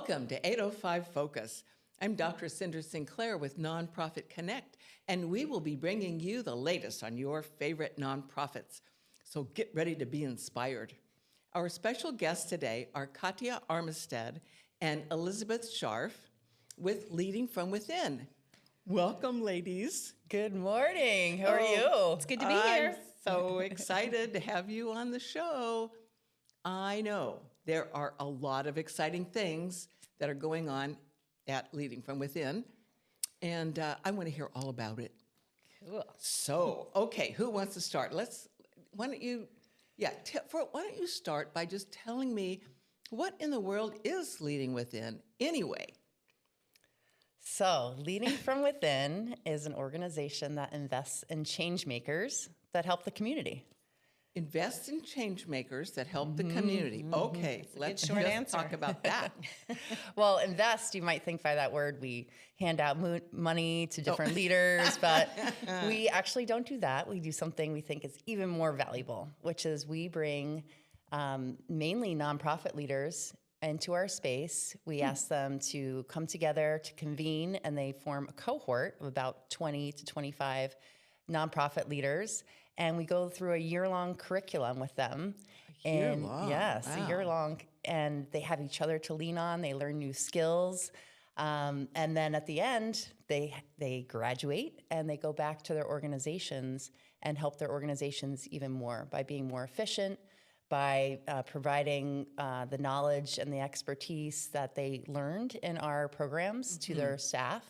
Welcome to 805 Focus. I'm Dr. Cinder Sinclair with Nonprofit Connect, and we will be bringing you the latest on your favorite nonprofits. So get ready to be inspired. Our special guests today are Katya Armistead and Elizabeth Scharpf with Leading from Within. Welcome, ladies. Good morning. How are you? It's good to be here. I'm so excited to have you on the show. I know there are a lot of exciting things that are going on at Leading from Within, and I want to hear all about it. Cool. So, okay, who wants to start? Why don't you start by just telling me what in the world is Leading Within anyway? So, Leading from Within is an organization that invests in change makers that help the community. Invest in change makers that help the community. Okay, let's short just answer. talk about that. Well, invest, you might think by that word, we hand out money to different leaders, but we actually don't do that. We do something we think is even more valuable, which is we bring mainly nonprofit leaders into our space. We ask them to come together to convene, and they form a cohort of about 20 to 25 nonprofit leaders. And we go through a year-long curriculum with them. Year-long? Yes, Wow. a year-long. And they have each other to lean on. They learn new skills. And then at the end, they graduate and they go back to their organizations and help their organizations even more by being more efficient, by providing the knowledge and the expertise that they learned in our programs to their staff.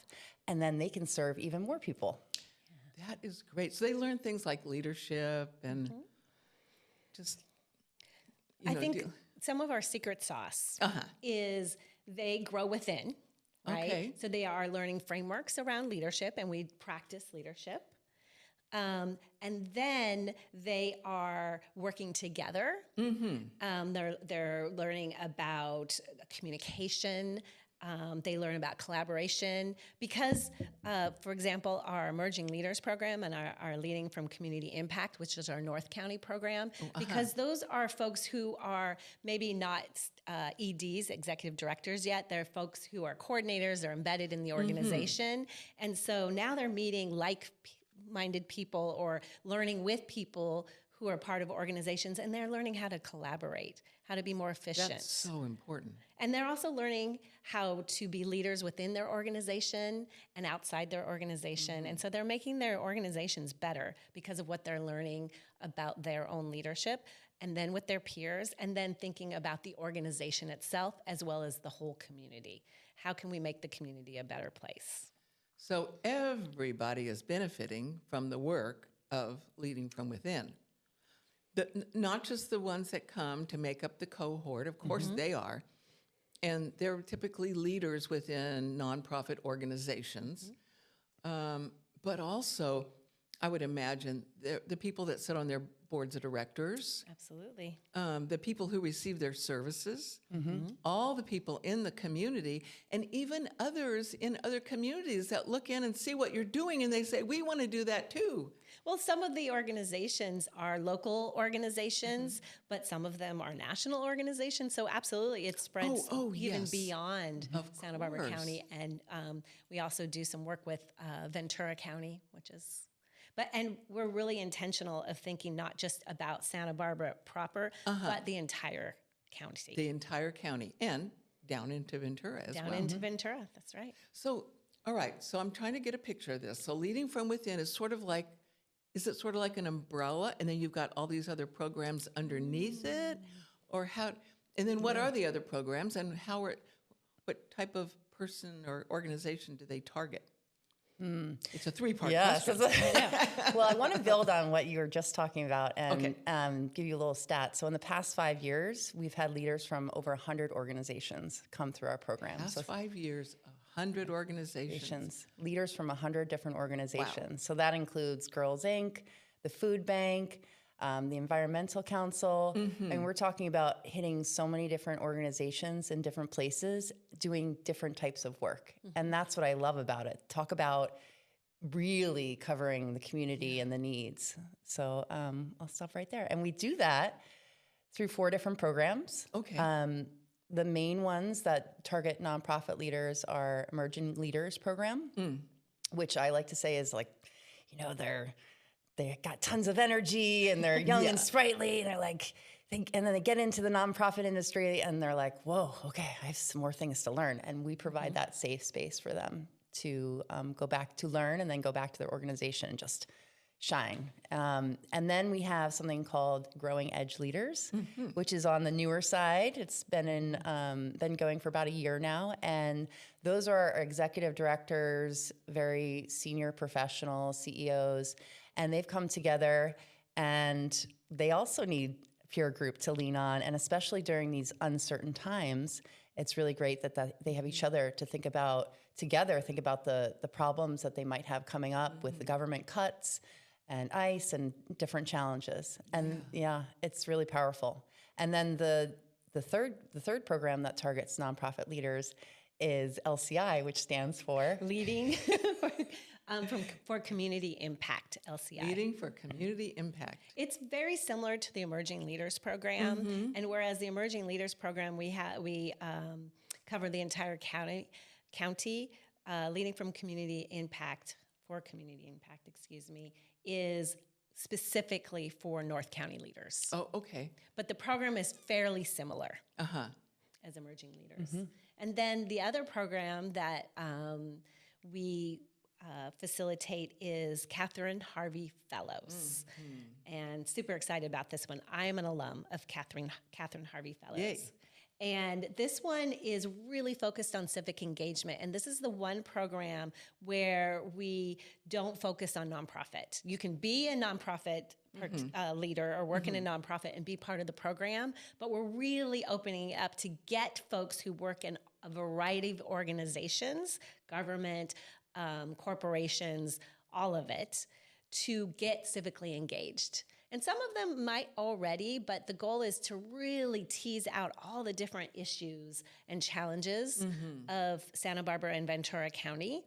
And then they can serve even more people. That is great. So they learn things like leadership and just, I think some of our secret sauce is they grow within, right? Okay. So they are learning frameworks around leadership, and we practice leadership. And then they are working together. They're learning about communication. They learn about collaboration because, for example, our Emerging Leaders Program and our Leading from Community Impact, which is our North County program, because those are folks who are maybe not EDs, executive directors yet. They're folks who are coordinators, they're embedded in the organization. And so now they're meeting like-minded people or learning with people who are part of organizations, and they're learning how to collaborate, how to be more efficient. that's so important. And they're also learning how to be leaders within their organization and outside their organization. And so they're making their organizations better because of what they're learning about their own leadership, and then with their peers, and then thinking about the organization itself as well as the whole community. How can we make the community a better place? So everybody is benefiting from the work of Leading from Within. Not just the ones that come to make up the cohort, of course they are, and they're typically leaders within nonprofit organizations, but also, I would imagine, the people that sit on their boards of directors, Absolutely. the people who receive their services, all the people in the community, and even others in other communities that look in and see what you're doing, and they say, we want to do that too. Well, some of the organizations are local organizations, but some of them are national organizations. So absolutely, it spreads even yes. beyond Of Santa Barbara course. County. And we also do some work with Ventura County, and we're really intentional of thinking not just about Santa Barbara proper, but the entire county. The entire county, and down into Ventura as well. Down into Ventura, that's right. So, all right, so I'm trying to get a picture of this. So Leading from Within is is it sort of like an umbrella, and then you've got all these other programs underneath it? Or how, and then what are the other programs, and what type of person or organization do they target? It's a three-part question. Well, I want to build on what you were just talking about and give you a little stat. So in the past 5 years, we've had leaders from over 100 organizations come through our program. Past 5 years, 100 organizations. Leaders from 100 different organizations. Wow. So that includes Girls Inc., the Food Bank, the Environmental Council. And we're talking about hitting so many different organizations in different places, doing different types of work. And that's what I love about it. Talk about really covering the community and the needs. So I'll stop right there. And we do that through 4 different programs. Okay. the main ones that target nonprofit leaders are Emerging Leaders Program, which I like to say is like, they got tons of energy and they're young and sprightly and they're like, and then they get into the nonprofit industry and they're like, whoa, okay, I have some more things to learn. And we provide that safe space for them to go back to learn and then go back to their organization and just shine. And then we have something called Growing Edge Leaders, which is on the newer side. It's been going for about a year now. And those are our executive directors, very senior professional CEOs, and they've come together and they also need a peer group to lean on. And especially during these uncertain times, it's really great that they have each other to think about together, think about the problems that they might have coming up with the government cuts and ICE and different challenges. And it's really powerful. And then the third program that targets nonprofit leaders is LCI, which stands for Leading for Community Impact, LCI. Leading for Community Impact. It's very similar to the Emerging Leaders Program. And whereas the Emerging Leaders Program, we cover the entire county, Leading from Community Impact, for Community Impact, is specifically for North County leaders. Oh, okay. But the program is fairly similar as Emerging Leaders. And then the other program that we facilitate is Catherine Harvey Fellows. And super excited about this one. I am an alum of Catherine Harvey Fellows. Yay. And this one is really focused on civic engagement. And this is the one program where we don't focus on nonprofit. You can be a nonprofit leader or work in a nonprofit and be part of the program, but we're really opening it up to get folks who work in a variety of organizations, government, corporations, all of it, to get civically engaged. And some of them might already, but the goal is to really tease out all the different issues and challenges of Santa Barbara and Ventura County,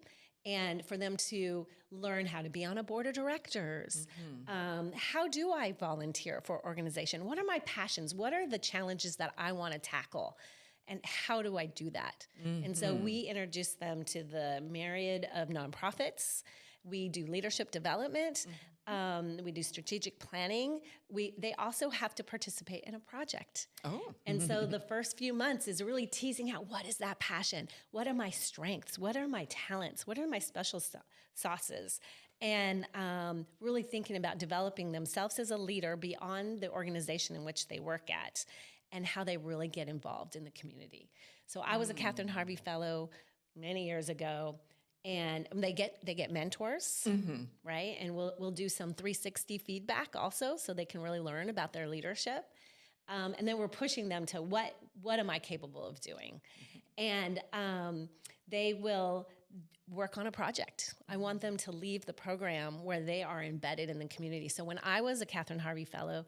and for them to learn how to be on a board of directors. How do I volunteer for organization? What are my passions? What are the challenges that I want to tackle? And how do I do that? And so we introduce them to the myriad of nonprofits. We do leadership development. We do strategic planning. They also have to participate in a project. And so the first few months is really teasing out, what is that passion? What are my strengths? What are my talents? What are my special sauces? And really thinking about developing themselves as a leader beyond the organization in which they work at, and how they really get involved in the community. So I was a Catherine Harvey Fellow many years ago. And they get mentors, right? And we'll do some 360 feedback also, so they can really learn about their leadership. And then we're pushing them to what am I capable of doing? And they will work on a project. I want them to leave the program where they are embedded in the community. So when I was a Catherine Harvey Fellow,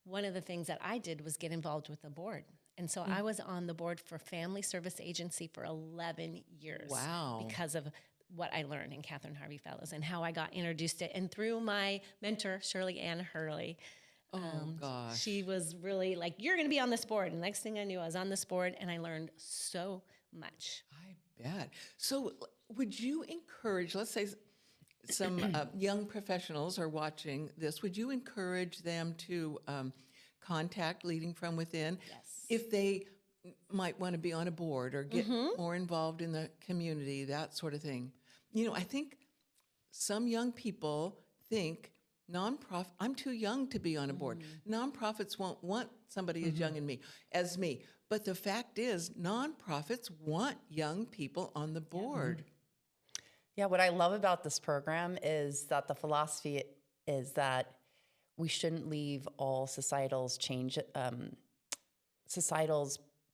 one of the things that I did was get involved with the board. And so I was on the board for Family Service Agency for 11 years. Wow. Because of what I learned in Catherine Harvey Fellows and how I got introduced to it. And through my mentor, Shirley Ann Hurley, gosh. she was really like, you're going to be on this board. And the next thing I knew, I was on this board and I learned so much. I bet. So would you encourage, let's say some young professionals are watching this, would you encourage them to contact Leading from Within if they might want to be on a board or get more involved in the community, that sort of thing? I think some young people think I'm too young to be on a board. Nonprofits won't want somebody as young as me. But the fact is, nonprofits want young people on the board. Yeah, what I love about this program is that the philosophy is that we shouldn't leave all societal's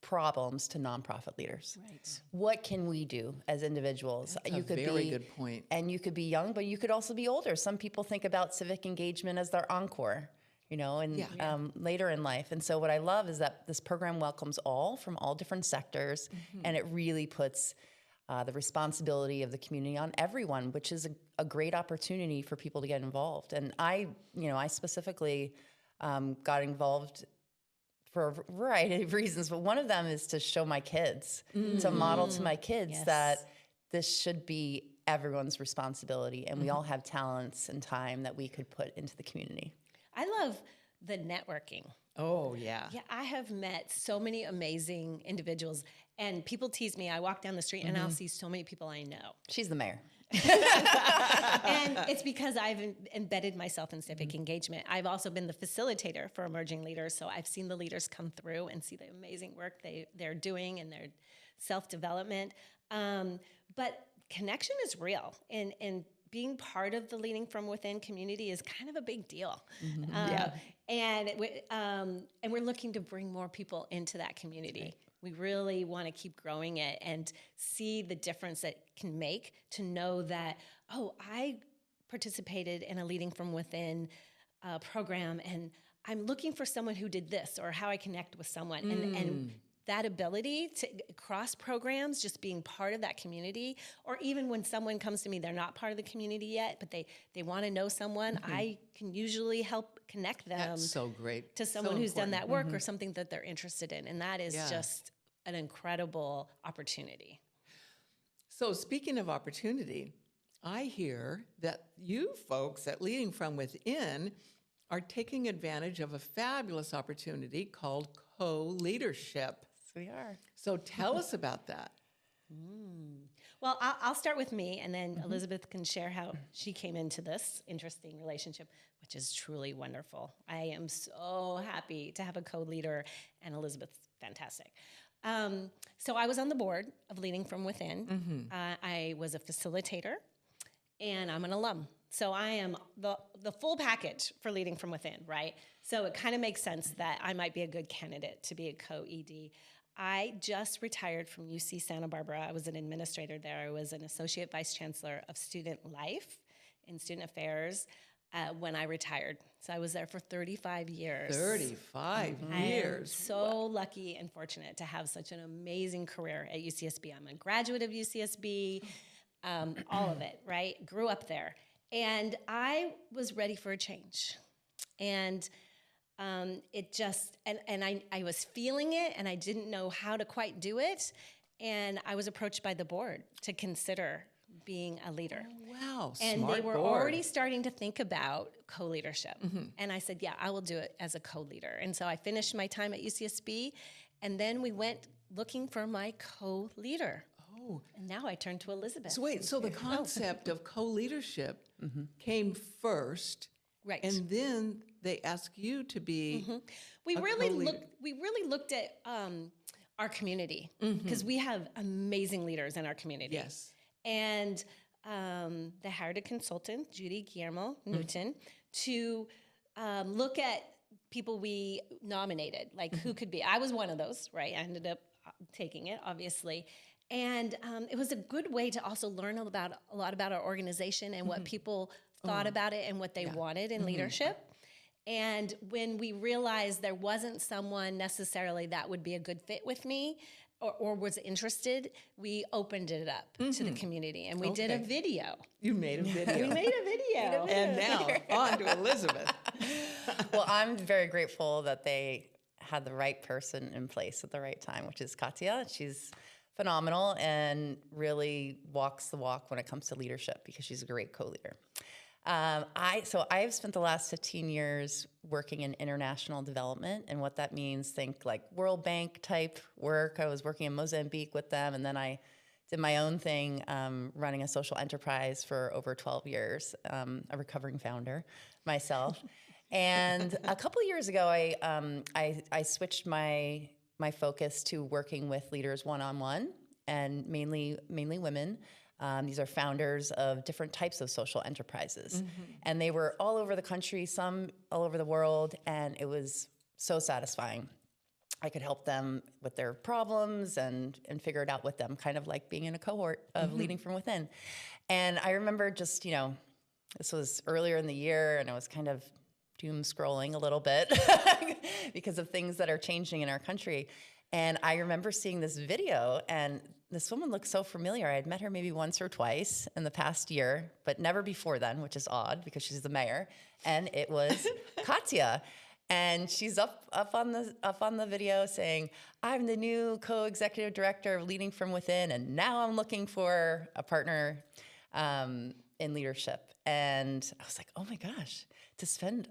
problems to nonprofit leaders. Right. What can we do as individuals? That's a very good point. And you could be young, but you could also be older. Some people think about civic engagement as their encore, later in life. And so what I love is that this program welcomes all from all different sectors, and it really puts the responsibility of the community on everyone, which is a great opportunity for people to get involved. And I specifically got involved for a variety of reasons, but one of them is to show my kids, to model to my kids Yes. that this should be everyone's responsibility, and we all have talents and time that we could put into the community. I love the networking. Oh, yeah. Yeah, I have met so many amazing individuals, and people tease me. I walk down the street and I'll see so many people I know. She's the mayor. And it's because I've embedded myself in civic engagement. I've also been the facilitator for emerging leaders, so I've seen the leaders come through and see the amazing work they're doing in their self-development. But connection is real, and being part of the Leading From Within community is kind of a big deal. And we're looking to bring more people into that community. We really want to keep growing it and see the difference it can make to know that, oh, I participated in a Leading From Within program, and I'm looking for someone who did this, or how I connect with someone. And that ability to cross programs, just being part of that community, or even when someone comes to me, they're not part of the community yet, but they want to know someone, I can usually help connect them That's so great. to someone So who's done important. that work or something that they're interested in. And that is just an incredible opportunity. So speaking of opportunity, I hear that you folks at Leading From Within are taking advantage of a fabulous opportunity called co-leadership. Yes, we are. So tell us about that. Well, I'll start with me, and then Elizabeth can share how she came into this interesting relationship, which is truly wonderful. I am so happy to have a co-leader, and Elizabeth's fantastic. So I was on the board of Leading From Within. I was a facilitator, and I'm an alum. So I am the full package for Leading From Within, right? So it kind of makes sense that I might be a good candidate to be a co-ED. I just retired from UC Santa Barbara. I was an administrator there. I was an associate vice chancellor of student life and student affairs when I retired. So I was there for 35 years. 35 I am years. so lucky and fortunate to have such an amazing career at UCSB. I'm a graduate of UCSB, all of it, right? Grew up there. And I was ready for a change. And it just, and I was feeling it, and I didn't know how to quite do it. And I was approached by the board to consider being a leader. Wow, And smart they were board. already starting to think about co-leadership. And I said, yeah, I will do it as a co-leader. And so I finished my time at UCSB, and then we went looking for my co-leader. Oh. And now I turn to Elizabeth. So wait, so the concept of co-leadership came first, Right. and then they ask you to be We a really co-leader. looked at our community, because we have amazing leaders in our community. Yes. And they hired a consultant, Judy Guillermo Newton, to look at people we nominated, like who could be. I was one of those, right? I ended up taking it, obviously. And it was a good way to also learn a lot about our organization and what people thought about it and what they wanted in leadership. And when we realized there wasn't someone necessarily that would be a good fit with me or was interested, we opened it up to the community, and we did a Okay. video. You made a video. We made a video. And now, on to Elizabeth. Well, I'm very grateful that they had the right person in place at the right time, which is Katya. She's phenomenal and really walks the walk when it comes to leadership, because she's a great co-leader. I've spent the last 15 years working in international development, and what that means, think like World Bank type work. I was working in Mozambique with them, and then I did my own thing, running a social enterprise for over 12 years, a recovering founder myself. And a couple of years ago, I switched my focus to working with leaders one-on-one, and mainly women. These are founders of different types of social enterprises. And they were all over the country, some all over the world, and it was so satisfying. I could help them with their problems and figure it out with them, kind of like being in a cohort of Leading From Within. And I remember just, this was earlier in the year, and I was kind of doom scrolling a little bit because of things that are changing in our country. And I remember seeing this video, and this woman looked so familiar. I had met her maybe once or twice in the past year, but never before then, which is odd because she's the mayor. And it was Katya. And she's up on the video saying, "I'm the new co-executive director of Leading from Within, and now I'm looking for a partner in leadership." And I was like, "Oh my gosh, to spend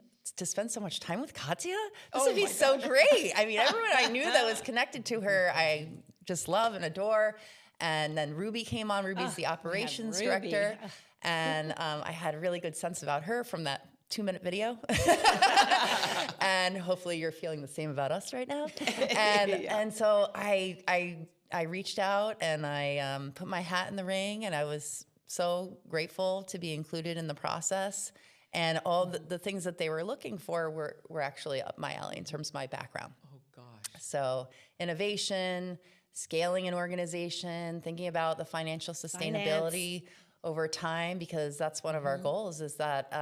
so much time with Katya, this would be so great." I mean, everyone I knew that was connected to her, I just love and adore. And then Ruby came on. Ruby's the operations director, and I had a really good sense about her from that 2-minute video. And hopefully you're feeling the same about us right now. And so I reached out and I put my hat in the ring, and I was so grateful to be included in the process. And all the things that they were looking for were actually up my alley in terms of my background. Oh, gosh. So innovation, scaling an organization, thinking about the financial sustainability over time, because that's one of our goals, is that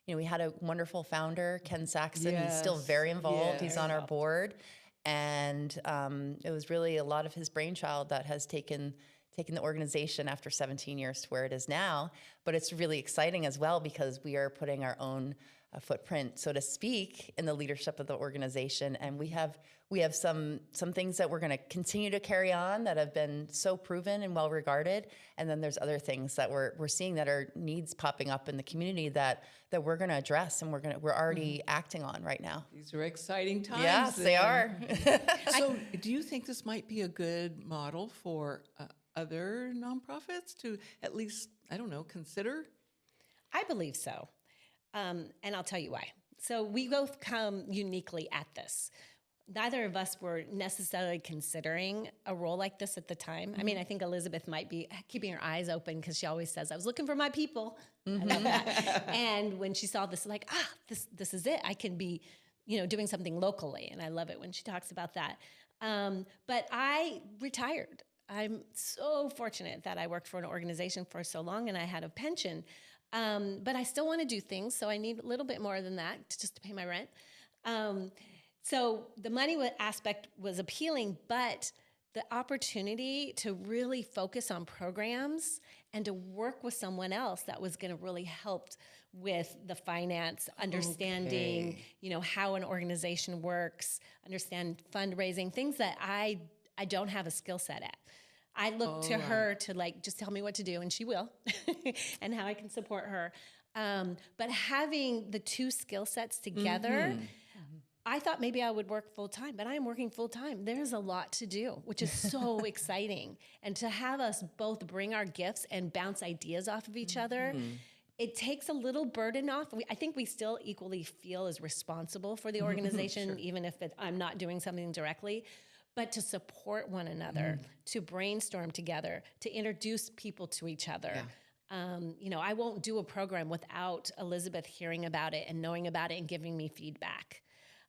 we had a wonderful founder, Ken Saxon. He's still very involved. He's on our board. And it was really a lot of his brainchild that has taken the organization after 17 years to where it is now. But it's really exciting as well, because we are putting our own footprint, so to speak, in the leadership of the organization. And we have some things that we're going to continue to carry on that have been so proven and well regarded. And then there's other things that we're seeing that are needs popping up in the community that we're going to address, and we're already acting on right now. These are exciting times. Yes, they are. So do you think this might be a good model for other nonprofits to at least, I don't know, consider? I believe so. And I'll tell you why. So we both come uniquely at this. Neither of us were necessarily considering a role like this at the time. I mean, I think Elizabeth might be keeping her eyes open, because she always says, "I was looking for my people." I love that. And when she saw this, like, this is it. I can be, doing something locally. And I love it when she talks about that. But I retired. I'm so fortunate that I worked for an organization for so long, and I had a pension. But I still want to do things, so I need a little bit more than that just to pay my rent. So the money aspect was appealing, but the opportunity to really focus on programs and to work with someone else that was going to really help with the finance, understanding, how an organization works, understand fundraising, things that I don't have a skill set at. I look to her to just tell me what to do, and she will, and how I can support her. But having the two skill sets together, I thought maybe I would work full time, but I am working full time. There's a lot to do, which is so exciting. And to have us both bring our gifts and bounce ideas off of each other, it takes a little burden off. I think we still equally feel as responsible for the organization, even if I'm not doing something directly. But to support one another, to brainstorm together, to introduce people to each other. Yeah. I won't do a program without Elizabeth hearing about it and knowing about it and giving me feedback.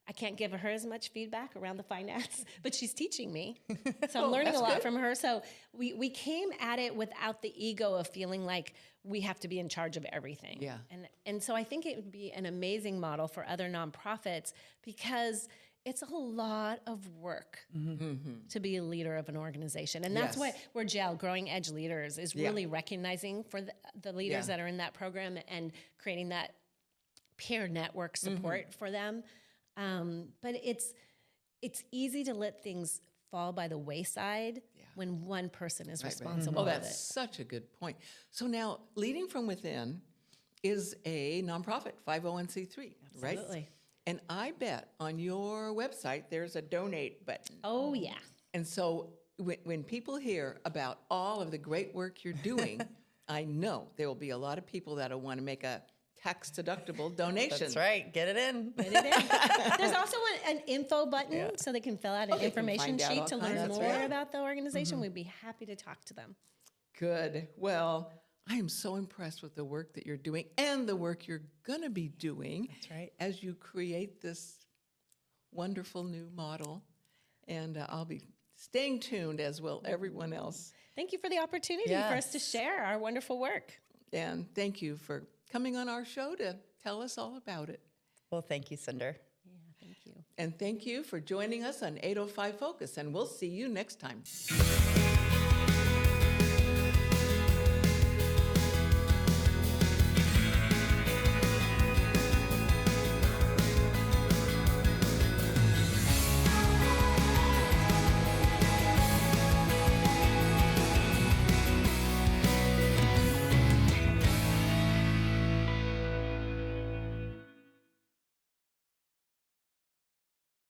I can't give her as much feedback around the finance, but she's teaching me. So I'm learning a lot from her. So we came at it without the ego of feeling like we have to be in charge of everything. Yeah. And so I think it would be an amazing model for other nonprofits, because it's a lot of work to be a leader of an organization. And that's where GEL, Growing Edge Leaders, is really recognizing for the leaders that are in that program and creating that peer network support for them. But it's easy to let things fall by the wayside when one person is responsible. Oh, that's such a good point. So now, Leading from Within is a nonprofit, 501c3, right? Absolutely. And I bet on your website there's a donate button. Oh, yeah. And so when people hear about all of the great work you're doing, I know there will be a lot of people that will want to make a tax-deductible donation. That's right. Get it in. There's also an info button so they can fill out an information sheet to learn more about the organization. We'd be happy to talk to them. Good. Well, I am so impressed with the work that you're doing and the work you're going to be doing. That's right. As you create this wonderful new model. And I'll be staying tuned, as will everyone else. Thank you for the opportunity for us to share our wonderful work. And thank you for coming on our show to tell us all about it. Well, thank you, Cinder. Yeah, thank you. And thank you for joining us on 805 Focus, and we'll see you next time.